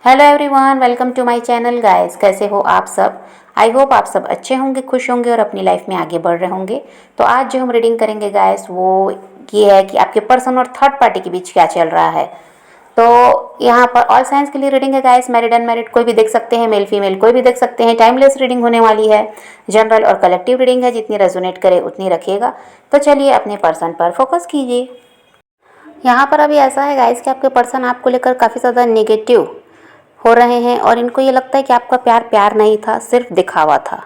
Hello everyone, welcome to my channel guys. कैसे हो आप सब? आई होप आप सब अच्छे होंगे, खुश होंगे और अपनी लाइफ में आगे बढ़ रहे होंगे। तो आज जो हम रीडिंग करेंगे गाइस वो ये है कि आपके पर्सन और थर्ड पार्टी के बीच क्या चल रहा है। तो यहाँ पर ऑल साइंस के लिए रीडिंग है गाइस। मैरिड अनमैरिड कोई भी देख सकते हैं, मेल फीमेल कोई भी देख सकते हैं। टाइमलेस रीडिंग होने वाली है। जनरल और कलेक्टिव रीडिंग है, जितनी रेजोनेट करे उतनी रखिएगा। तो चलिए अपने पर्सन पर फोकस कीजिए। यहाँ पर अभी ऐसा है गाइस कि आपके पर्सन आपको लेकर काफ़ी ज़्यादा नेगेटिव हो रहे हैं और इनको ये लगता है कि आपका प्यार प्यार नहीं था, सिर्फ दिखावा था।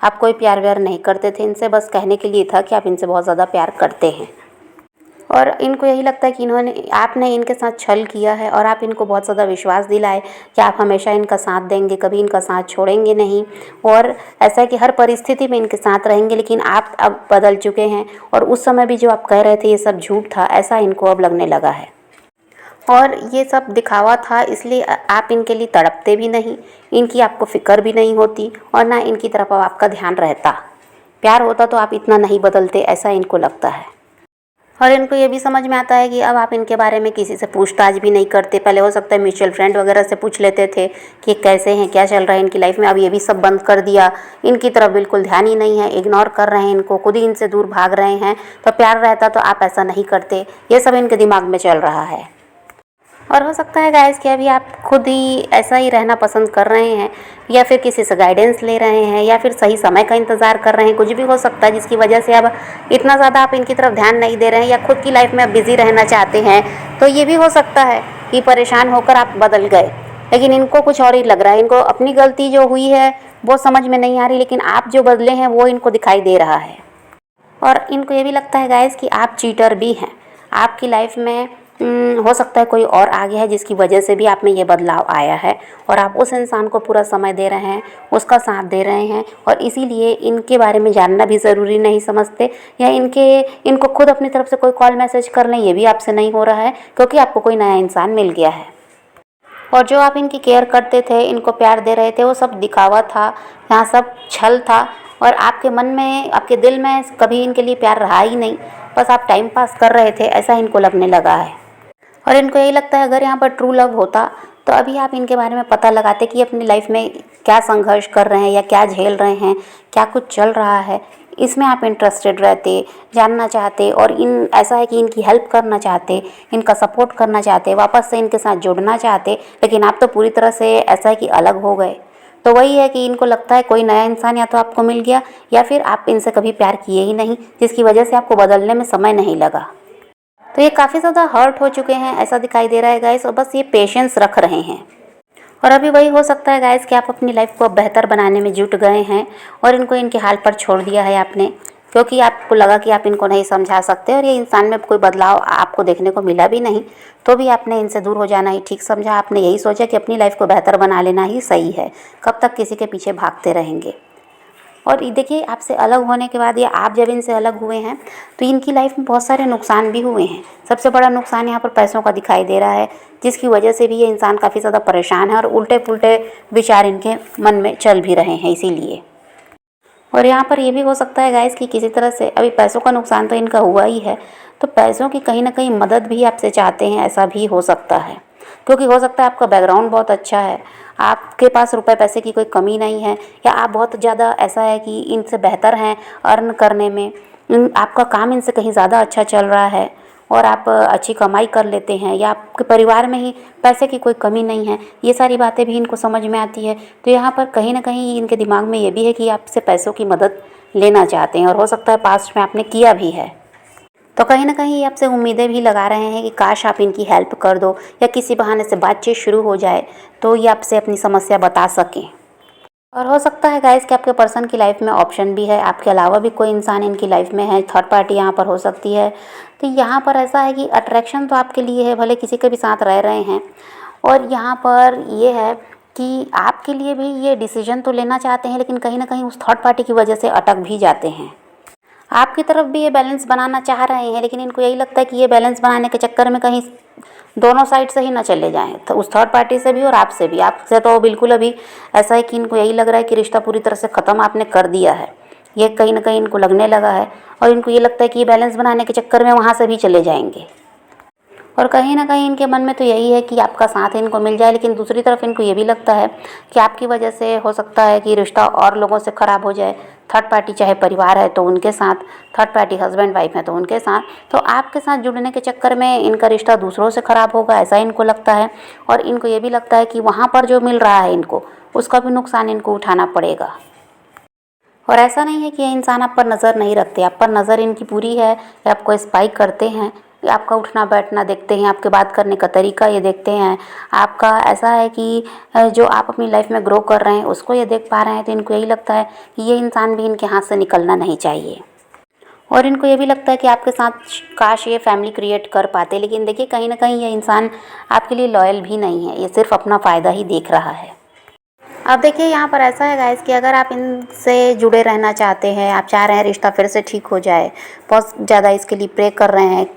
आप कोई प्यार व्यार नहीं करते थे इनसे, बस कहने के लिए था कि आप इनसे बहुत ज़्यादा प्यार करते हैं। और इनको यही लगता है कि आपने इनके साथ छल किया है और आप इनको बहुत ज़्यादा विश्वास दिलाए कि आप हमेशा इनका साथ देंगे, कभी इनका साथ छोड़ेंगे नहीं। और ऐसा है कि हर परिस्थिति में इनके साथ रहेंगे, लेकिन आप अब बदल चुके हैं और उस समय भी जो आप कह रहे थे ये सब झूठ था, ऐसा इनको अब लगने लगा है। और ये सब दिखावा था, इसलिए आप इनके लिए तड़पते भी नहीं, इनकी आपको फ़िक्र भी नहीं होती और ना इनकी तरफ अब आपका ध्यान रहता। प्यार होता तो आप इतना नहीं बदलते, ऐसा इनको लगता है। और इनको ये भी समझ में आता है कि अब आप इनके बारे में किसी से पूछताछ भी नहीं करते। पहले हो सकता है म्यूचुअल फ्रेंड वगैरह से पूछ लेते थे कि कैसे हैं, क्या चल रहा है इनकी लाइफ में। अब ये भी सब बंद कर दिया, इनकी तरफ बिल्कुल ध्यान ही नहीं है, इग्नोर कर रहे हैं इनको, खुद ही इनसे दूर भाग रहे हैं। तो प्यार रहता तो आप ऐसा नहीं करते, ये सब इनके दिमाग में चल रहा है। और हो सकता है गाइस कि अभी आप खुद ही ऐसा ही रहना पसंद कर रहे हैं, या फिर किसी से गाइडेंस ले रहे हैं, या फिर सही समय का इंतज़ार कर रहे हैं। कुछ भी हो सकता है जिसकी वजह से अब इतना ज़्यादा आप इनकी तरफ ध्यान नहीं दे रहे हैं, या खुद की लाइफ में अब बिज़ी रहना चाहते हैं। तो ये भी हो सकता है कि परेशान होकर आप बदल गए, लेकिन इनको कुछ और ही लग रहा है। इनको अपनी गलती जो हुई है वो समझ में नहीं आ रही, लेकिन आप जो बदले हैं वो इनको दिखाई दे रहा है। और इनको ये भी लगता है गाइस कि आप चीटर भी हैं। आपकी लाइफ में हो सकता है कोई और आ गया है जिसकी वजह से भी आप में ये बदलाव आया है, और आप उस इंसान को पूरा समय दे रहे हैं, उसका साथ दे रहे हैं, और इसीलिए इनके बारे में जानना भी ज़रूरी नहीं समझते, या इनको खुद अपनी तरफ से कोई कॉल मैसेज कर लें, ये भी आपसे नहीं हो रहा है, क्योंकि आपको कोई नया इंसान मिल गया है। और जो आप इनकी केयर करते थे, इनको प्यार दे रहे थे, वो सब दिखावा था, यहाँ सब छल था। और आपके मन में, आपके दिल में कभी इनके लिए प्यार रहा ही नहीं, बस आप टाइम पास कर रहे थे, ऐसा इनको लगने लगा है। और इनको यही लगता है अगर यहाँ पर ट्रू लव होता तो अभी आप इनके बारे में पता लगाते कि अपनी लाइफ में क्या संघर्ष कर रहे हैं या क्या झेल रहे हैं, क्या कुछ चल रहा है, इसमें आप इंटरेस्टेड रहते, जानना चाहते, और ऐसा है कि इनकी हेल्प करना चाहते, इनका सपोर्ट करना चाहते, वापस से इनके साथ जुड़ना चाहते। लेकिन आप तो पूरी तरह से ऐसा है कि अलग हो गए। तो वही है कि इनको लगता है कोई नया इंसान या तो आपको मिल गया, या फिर आप इनसे कभी प्यार किए ही नहीं, जिसकी वजह से आपको बदलने में समय नहीं लगा। तो ये काफ़ी ज़्यादा हर्ट हो चुके हैं, ऐसा दिखाई दे रहा है गाइस, और बस ये पेशेंस रख रहे हैं। और अभी वही हो सकता है गाइस कि आप अपनी लाइफ को बेहतर बनाने में जुट गए हैं और इनको इनके हाल पर छोड़ दिया है आपने, क्योंकि आपको लगा कि आप इनको नहीं समझा सकते और ये इंसान में कोई बदलाव आपको देखने को मिला भी नहीं। तो भी आपने इनसे दूर हो जाना ही ठीक समझा। आपने यही सोचा कि अपनी लाइफ को बेहतर बना लेना ही सही है, कब तक किसी के पीछे भागते रहेंगे। और ये देखिए, आपसे अलग होने के बाद, या आप जब इनसे अलग हुए हैं, तो इनकी लाइफ में बहुत सारे नुकसान भी हुए हैं। सबसे बड़ा नुकसान यहाँ पर पैसों का दिखाई दे रहा है, जिसकी वजह से भी ये इंसान काफ़ी ज़्यादा परेशान है और उल्टे पुल्टे विचार इनके मन में चल भी रहे हैं इसीलिए। और यहाँ पर ये भी हो सकता है गाइस कि किसी तरह से अभी पैसों का नुकसान तो इनका हुआ ही है, तो पैसों की कहीं ना कहीं मदद भी आपसे चाहते हैं, ऐसा भी हो सकता है। क्योंकि हो सकता है आपका बैकग्राउंड बहुत अच्छा है, आपके पास रुपए पैसे की कोई कमी नहीं है, या आप बहुत ज़्यादा ऐसा है कि इनसे बेहतर हैं अर्न करने में, आपका काम इनसे कहीं ज़्यादा अच्छा चल रहा है और आप अच्छी कमाई कर लेते हैं, या आपके परिवार में ही पैसे की कोई कमी नहीं है। ये सारी बातें भी इनको समझ में आती है। तो यहाँ पर कहीं ना कहीं इनके दिमाग में ये भी है कि आपसे पैसों की मदद लेना चाहते हैं, और हो सकता है पास्ट में आपने किया भी है। तो कहीं ना कहीं ये आपसे उम्मीदें भी लगा रहे हैं कि काश आप इनकी हेल्प कर दो, या किसी बहाने से बातचीत शुरू हो जाए तो ये आपसे अपनी समस्या बता सकें। और हो सकता है गाइस कि आपके पर्सन की लाइफ में ऑप्शन भी है, आपके अलावा भी कोई इंसान इनकी लाइफ में है, थर्ड पार्टी यहाँ पर हो सकती है। तो यहाँ पर ऐसा है कि अट्रैक्शन तो आपके लिए है, भले किसी के भी साथ रह रहे हैं। और यहाँ पर ये है कि आपके लिए भी ये डिसीजन तो लेना चाहते हैं, लेकिन कहीं ना कहीं उस थर्ड पार्टी की वजह से अटक भी जाते हैं। आपकी तरफ भी ये बैलेंस बनाना चाह रहे हैं, लेकिन इनको यही लगता है कि ये बैलेंस बनाने के चक्कर में कहीं दोनों साइड से ही ना चले जाएं, तो उस थर्ड पार्टी से भी और आपसे भी। आपसे तो बिल्कुल अभी ऐसा है कि इनको यही लग रहा है कि रिश्ता पूरी तरह से ख़त्म आपने कर दिया है, ये कहीं ना कहीं इनको लगने लगा है। और इनको ये लगता है कि ये बैलेंस बनाने के चक्कर में वहाँ से भी चले जाएंगे। और कहीं ना कहीं इनके मन में तो यही है कि आपका साथ इनको मिल जाए, लेकिन दूसरी तरफ इनको ये भी लगता है कि आपकी वजह से हो सकता है कि रिश्ता और लोगों से ख़राब हो जाए। थर्ड पार्टी चाहे परिवार है तो उनके साथ, थर्ड पार्टी हस्बैंड वाइफ है तो उनके साथ, तो आपके साथ जुड़ने के चक्कर में इनका रिश्ता दूसरों से ख़राब होगा, ऐसा इनको लगता है। और इनको ये भी लगता है कि वहाँ पर जो मिल रहा है इनको, उसका भी नुकसान इनको उठाना पड़ेगा। और ऐसा नहीं है कि ये इंसान आप पर नज़र नहीं रखते, आप पर नज़र इनकी पूरी है, ये आपको स्पाई करते हैं, ये आपका उठना बैठना देखते हैं, आपके बात करने का तरीका ये देखते हैं। आपका ऐसा है कि जो आप अपनी लाइफ में ग्रो कर रहे हैं उसको ये देख पा रहे हैं, तो इनको यही लगता है कि ये इंसान भी इनके हाथ से निकलना नहीं चाहिए। और इनको ये भी लगता है कि आपके साथ काश ये फैमिली क्रिएट कर पाते, लेकिन देखिए कहीं ना कहीं ये इंसान आपके लिए लॉयल भी नहीं है, ये सिर्फ अपना फ़ायदा ही देख रहा है। अब देखिए यहाँ पर ऐसा है गाइस कि अगर आप इनसे जुड़े रहना चाहते हैं, आप चाह रहे हैं रिश्ता फिर से ठीक हो जाए, बहुत ज़्यादा इसके लिए प्रे कर रहे हैं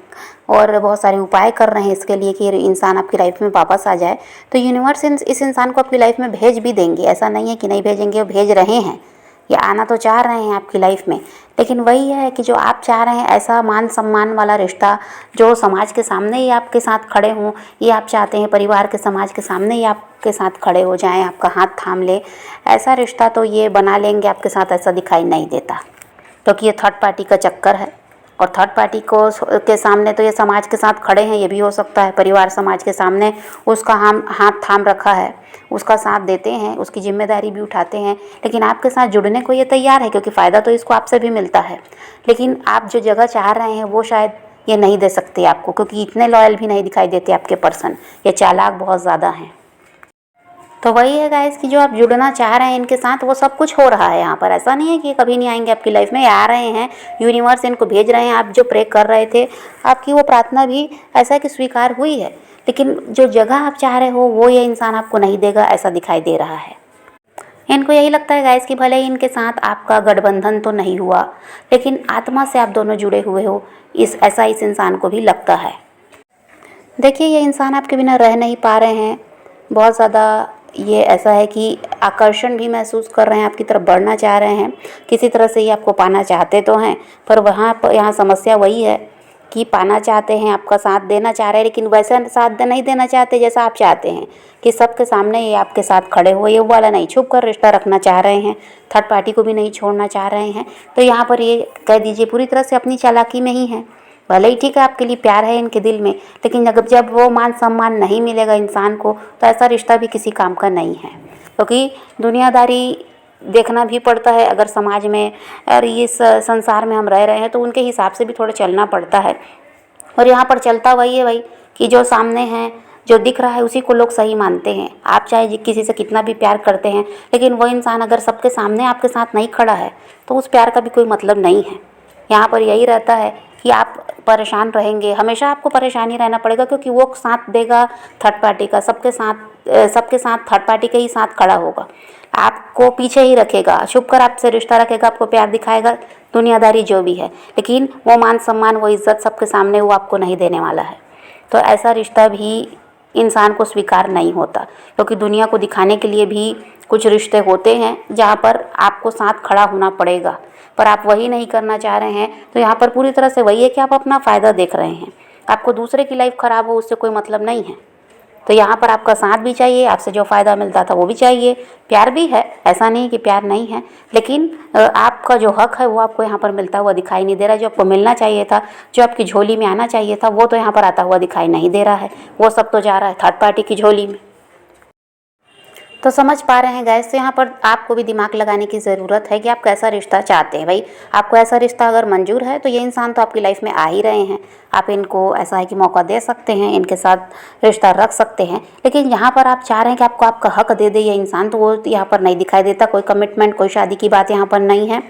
और बहुत सारे उपाय कर रहे हैं इसके लिए कि इंसान आपकी लाइफ में वापस आ जाए, तो यूनिवर्स इस इंसान को आपकी लाइफ में भेज भी देंगे। ऐसा नहीं है कि नहीं भेजेंगे, वो भेज रहे हैं, ये आना तो चाह रहे हैं आपकी लाइफ में। लेकिन वही है कि जो आप चाह रहे हैं ऐसा मान सम्मान वाला रिश्ता, जो समाज के सामने ही आपके साथ खड़े हों, ये आप चाहते हैं परिवार के समाज के सामने ही आपके साथ खड़े हो जाएं, आपका हाथ थाम ले, ऐसा रिश्ता तो ये बना लेंगे आपके साथ, ऐसा दिखाई नहीं देता। क्योंकि ये थर्ड पार्टी का चक्कर है, और थर्ड पार्टी को के सामने तो ये समाज के साथ खड़े हैं, ये भी हो सकता है परिवार समाज के सामने उसका हाथ थाम रखा है, उसका साथ देते हैं, उसकी जिम्मेदारी भी उठाते हैं, लेकिन आपके साथ जुड़ने को ये तैयार है क्योंकि फ़ायदा तो इसको आपसे भी मिलता है। लेकिन आप जो जगह चाह रहे हैं वो शायद ये नहीं दे सकते आपको, क्योंकि इतने लॉयल भी नहीं दिखाई देते आपके पर्सन, ये चालाक बहुत ज़्यादा हैं। तो वही है गाइस कि जो आप जुड़ना चाह रहे हैं इनके साथ वो सब कुछ हो रहा है यहाँ पर। ऐसा नहीं है कि कभी नहीं आएंगे आपकी लाइफ में, आ रहे हैं, यूनिवर्स इनको भेज रहे हैं। आप जो प्रे कर रहे थे, आपकी वो प्रार्थना भी ऐसा है कि स्वीकार हुई है, लेकिन जो जगह आप चाह रहे हो वो ये इंसान आपको नहीं देगा, ऐसा दिखाई दे रहा है। इनको यही लगता है गाइस कि भले ही इनके साथ आपका गठबंधन तो नहीं हुआ, लेकिन आत्मा से आप दोनों जुड़े हुए हो, ऐसा इस इंसान को भी लगता है। देखिए ये इंसान आपके बिना रह नहीं पा रहे हैं, बहुत ज़्यादा ये ऐसा है कि आकर्षण भी महसूस कर रहे हैं, आपकी तरफ बढ़ना चाह रहे हैं, किसी तरह से ये आपको पाना चाहते तो हैं, पर यहाँ समस्या वही है कि पाना चाहते हैं, आपका साथ देना चाह रहे हैं, लेकिन वैसा साथ नहीं देना चाहते जैसा आप चाहते हैं कि सबके सामने ये आपके साथ खड़े हो, ये वाला नहीं, छुप कर रिश्ता रखना चाह रहे हैं, थर्ड पार्टी को भी नहीं छोड़ना चाह रहे हैं। तो यहाँ पर ये कह दीजिए पूरी तरह से अपनी चालाकी में ही है। भले ही ठीक है आपके लिए प्यार है इनके दिल में, लेकिन अगर जब वो मान सम्मान नहीं मिलेगा इंसान को, तो ऐसा रिश्ता भी किसी काम का नहीं है। क्योंकि दुनियादारी देखना भी पड़ता है, अगर समाज में और इस संसार में हम रह रहे हैं तो उनके हिसाब से भी थोड़ा चलना पड़ता है। और यहाँ पर चलता वही है भाई कि जो सामने है, जो दिख रहा है उसी को लोग सही मानते हैं। आप चाहे किसी से कितना भी प्यार करते हैं, लेकिन वो इंसान अगर सबके सामने आपके साथ नहीं खड़ा है तो उस प्यार का भी कोई मतलब नहीं है। यहाँ पर यही रहता है कि आप परेशान रहेंगे, हमेशा आपको परेशान ही रहना पड़ेगा, क्योंकि वो साथ देगा थर्ड पार्टी का, सबके साथ थर्ड पार्टी के ही साथ खड़ा होगा, आपको पीछे ही रखेगा, छुप कर आपसे रिश्ता रखेगा, आपको प्यार दिखाएगा, दुनियादारी जो भी है, लेकिन वो मान सम्मान, वो इज्जत सबके सामने वो आपको नहीं देने वाला है। तो ऐसा रिश्ता भी इंसान को स्वीकार नहीं होता, क्योंकि दुनिया को दिखाने के लिए भी कुछ रिश्ते होते हैं जहाँ पर आपको साथ खड़ा होना पड़ेगा, पर आप वही नहीं करना चाह रहे हैं। तो यहाँ पर पूरी तरह से वही है कि आप अपना फ़ायदा देख रहे हैं, आपको दूसरे की लाइफ ख़राब हो उससे कोई मतलब नहीं है। तो यहाँ पर आपका साथ भी चाहिए, आपसे जो फ़ायदा मिलता था वो भी चाहिए, प्यार भी है, ऐसा नहीं कि प्यार नहीं है, लेकिन आपका जो हक है वो आपको यहाँ पर मिलता हुआ दिखाई नहीं दे रहा। जो आपको मिलना चाहिए था, जो आपकी झोली में आना चाहिए था, वो तो यहाँ पर आता हुआ दिखाई नहीं दे रहा है, वो सब तो जा रहा है थर्ड पार्टी की झोली में। तो समझ पा रहे हैं गैस, तो यहाँ पर आपको भी दिमाग लगाने की ज़रूरत है कि आप कैसा रिश्ता चाहते हैं। भाई आपको ऐसा रिश्ता अगर मंजूर है तो ये इंसान तो आपकी लाइफ में आ ही रहे हैं, आप इनको ऐसा है कि मौका दे सकते हैं, इनके साथ रिश्ता रख सकते हैं। लेकिन यहाँ पर आप चाह रहे हैं कि आपको आपका हक दे दे ये इंसान, तो वो यहाँ पर नहीं दिखाई देता, कोई कमिटमेंट, कोई शादी की बात यहाँ पर नहीं है।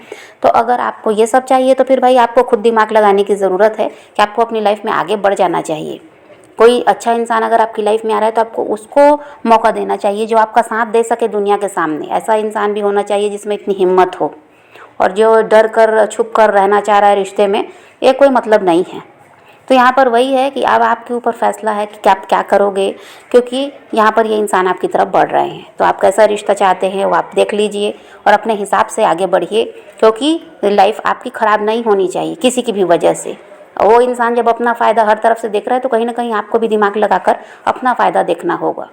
तो अगर आपको ये सब चाहिए तो फिर भाई आपको खुद दिमाग लगाने की ज़रूरत है कि आपको अपनी लाइफ में आगे बढ़ जाना चाहिए। कोई अच्छा इंसान अगर आपकी लाइफ में आ रहा है तो आपको उसको मौका देना चाहिए, जो आपका साथ दे सके दुनिया के सामने। ऐसा इंसान भी होना चाहिए जिसमें इतनी हिम्मत हो, और जो डर कर छुप कर रहना चाह रहा है रिश्ते में, ये कोई मतलब नहीं है। तो यहाँ पर वही है कि अब आपके ऊपर फैसला है कि आप क्या करोगे, क्योंकि यहाँ पर ये इंसान आपकी तरफ बढ़ रहे हैं। तो आप कैसा रिश्ता चाहते हैं वो आप देख लीजिए और अपने हिसाब से आगे बढ़िए, क्योंकि लाइफ आपकी ख़राब नहीं होनी चाहिए किसी की भी वजह से। वो इंसान जब अपना फ़ायदा हर तरफ से देख रहा है तो कहीं ना कहीं आपको भी दिमाग लगाकर अपना फ़ायदा देखना होगा।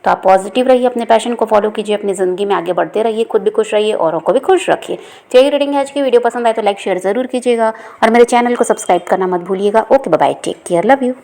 तो आप पॉजिटिव रहिए, अपने पैशन को फॉलो कीजिए, अपनी ज़िंदगी में आगे बढ़ते रहिए, खुद भी खुश रहिए, औरों को भी खुश रखिए। चलिए रीडिंग है आज की, वीडियो पसंद आए तो लाइक शेयर ज़रूर कीजिएगा और मेरे चैनल को सब्सक्राइब करना मत भूलिएगा। Okay bye, take care, love you.